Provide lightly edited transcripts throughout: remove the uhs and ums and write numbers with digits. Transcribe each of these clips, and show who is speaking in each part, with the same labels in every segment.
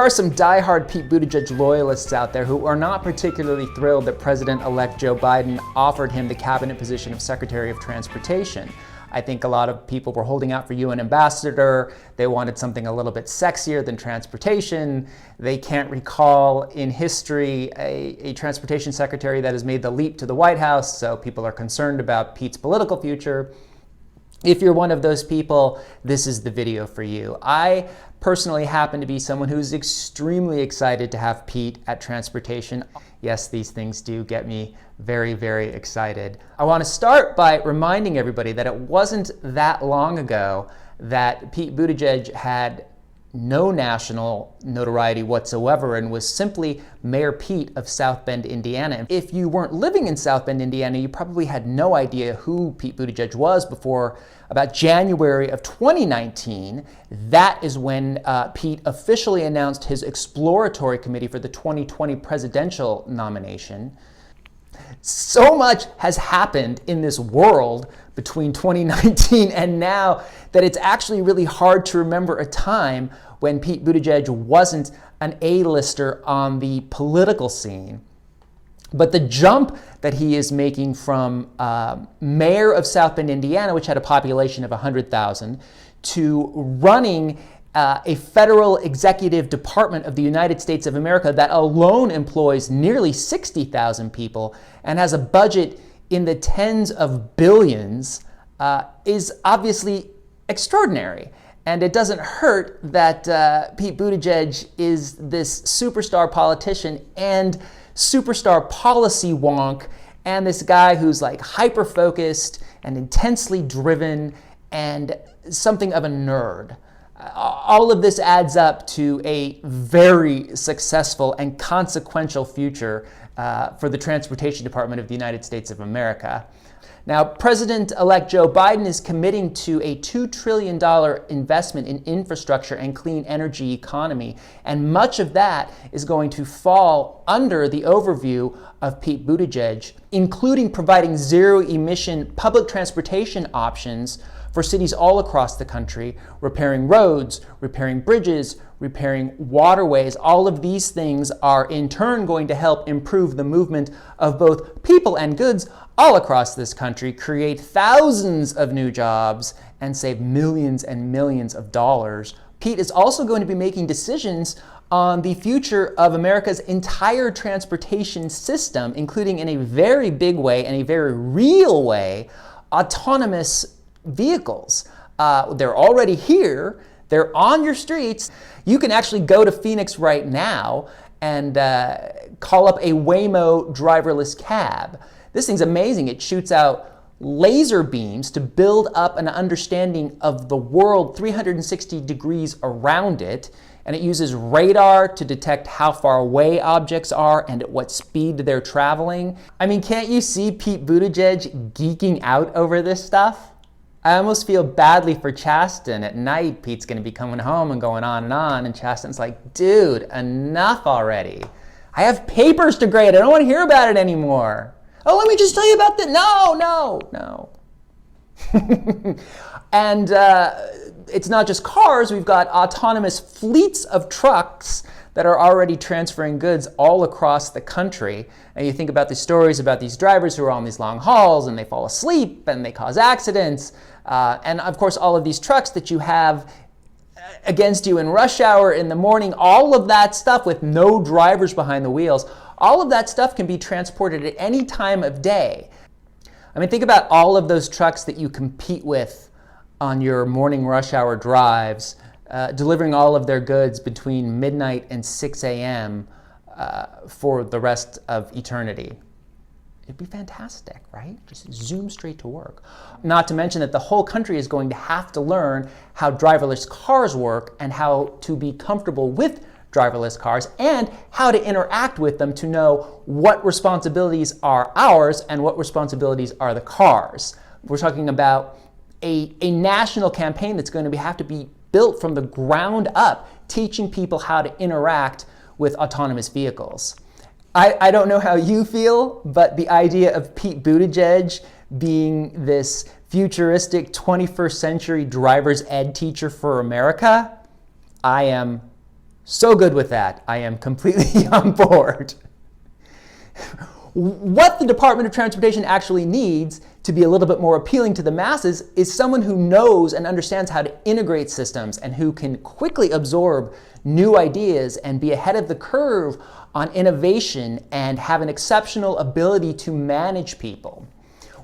Speaker 1: are some diehard Pete Buttigieg loyalists out there who are not particularly thrilled that President-elect Joe Biden offered him the cabinet position of Secretary of Transportation. I think a lot of people were holding out for UN ambassador. They wanted something a little bit sexier than transportation. They can't recall in history a transportation secretary that has made the leap to the White House, so people are concerned about Pete's political future. If you're one of those people, this is the video for you. I personally happen to be someone who's extremely excited to have Pete at transportation. Yes, these things do get me very, very excited. I want to start by reminding everybody that it wasn't that long ago that Pete Buttigieg had no national notoriety whatsoever and was simply Mayor Pete of South Bend, Indiana. If you weren't living in South Bend, Indiana, you probably had no idea who Pete Buttigieg was before about January of 2019. That is when Pete officially announced his exploratory committee for the 2020 presidential nomination. So much has happened in this world between 2019 and now that it's actually really hard to remember a time when Pete Buttigieg wasn't an A-lister on the political scene. But the jump that he is making from mayor of South Bend, Indiana, which had a population of 100,000, to running a federal executive department of the United States of America that alone employs nearly 60,000 people and has a budget in the tens of billions is obviously extraordinary. And it doesn't hurt that Pete Buttigieg is this superstar politician and superstar policy wonk, and this guy who's like hyper-focused and intensely driven and something of a nerd. All of this adds up to a very successful and consequential future for the Transportation Department of the United States of America. Now, President-elect Joe Biden is committing to a $2 trillion investment in infrastructure and clean energy economy, and much of that is going to fall under the overview of Pete Buttigieg, including providing zero-emission public transportation options for cities all across the country, repairing roads, repairing bridges, repairing waterways. All of these things are in turn going to help improve the movement of both people and goods all across this country, create thousands of new jobs, and save millions and millions of dollars. Pete is also going to be making decisions on the future of America's entire transportation system, including in a very big way and a very real way, autonomous vehicles. They're already here. They're on your streets. You can actually go to Phoenix right now and call up a Waymo driverless cab. This thing's amazing. It shoots out laser beams to build up an understanding of the world 360 degrees around it. And it uses radar to detect how far away objects are and at what speed they're traveling. I mean, can't you see Pete Buttigieg geeking out over this stuff? I almost feel badly for Chasten. At night, Pete's going to be coming home and going on, and Chasten's like, dude, enough already. I have papers to grade. I don't want to hear about it anymore. Oh, let me just tell you about the, no. And it's not just cars. We've got autonomous fleets of trucks that are already transferring goods all across the country. And you think about the stories about these drivers who are on these long hauls and they fall asleep and they cause accidents. And of course, all of these trucks that you have against you in rush hour in the morning, all of that stuff with no drivers behind the wheels, all of that stuff can be transported at any time of day. I mean, think about all of those trucks that you compete with on your morning rush hour drives, delivering all of their goods between midnight and 6 a.m. For the rest of eternity. It'd be fantastic, right? Just zoom straight to work. Not to mention that the whole country is going to have to learn how driverless cars work and how to be comfortable with driverless cars and how to interact with them to know what responsibilities are ours and what responsibilities are the cars. We're talking about a national campaign that's going to have to be built from the ground up, teaching people how to interact with autonomous vehicles. I don't know how you feel, but the idea of Pete Buttigieg being this futuristic 21st century driver's ed teacher for America, I am So good with that. I am completely on board. What the Department of Transportation actually needs to be a little bit more appealing to the masses is someone who knows and understands how to integrate systems and who can quickly absorb new ideas and be ahead of the curve on innovation and have an exceptional ability to manage people.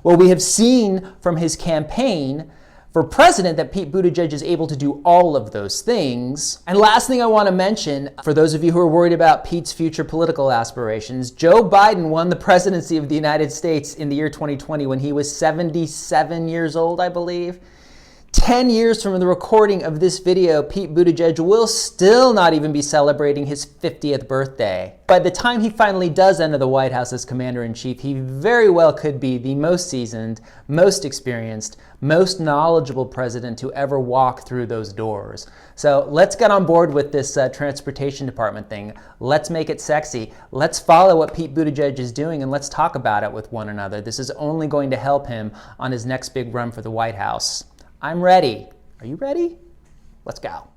Speaker 1: Well, we have seen from his campaign for president that Pete Buttigieg is able to do all of those things. And last thing I want to mention, for those of you who are worried about Pete's future political aspirations, Joe Biden won the presidency of the United States in the year 2020 when he was 77 years old, I believe. 10 years from the recording of this video, Pete Buttigieg will still not even be celebrating his 50th birthday. By the time he finally does enter the White House as commander-in-chief, he very well could be the most seasoned, most experienced, most knowledgeable president to ever walk through those doors. So let's get on board with this transportation department thing. Let's make it sexy. Let's follow what Pete Buttigieg is doing and let's talk about it with one another. This is only going to help him on his next big run for the White House. I'm ready. Are you ready? Let's go.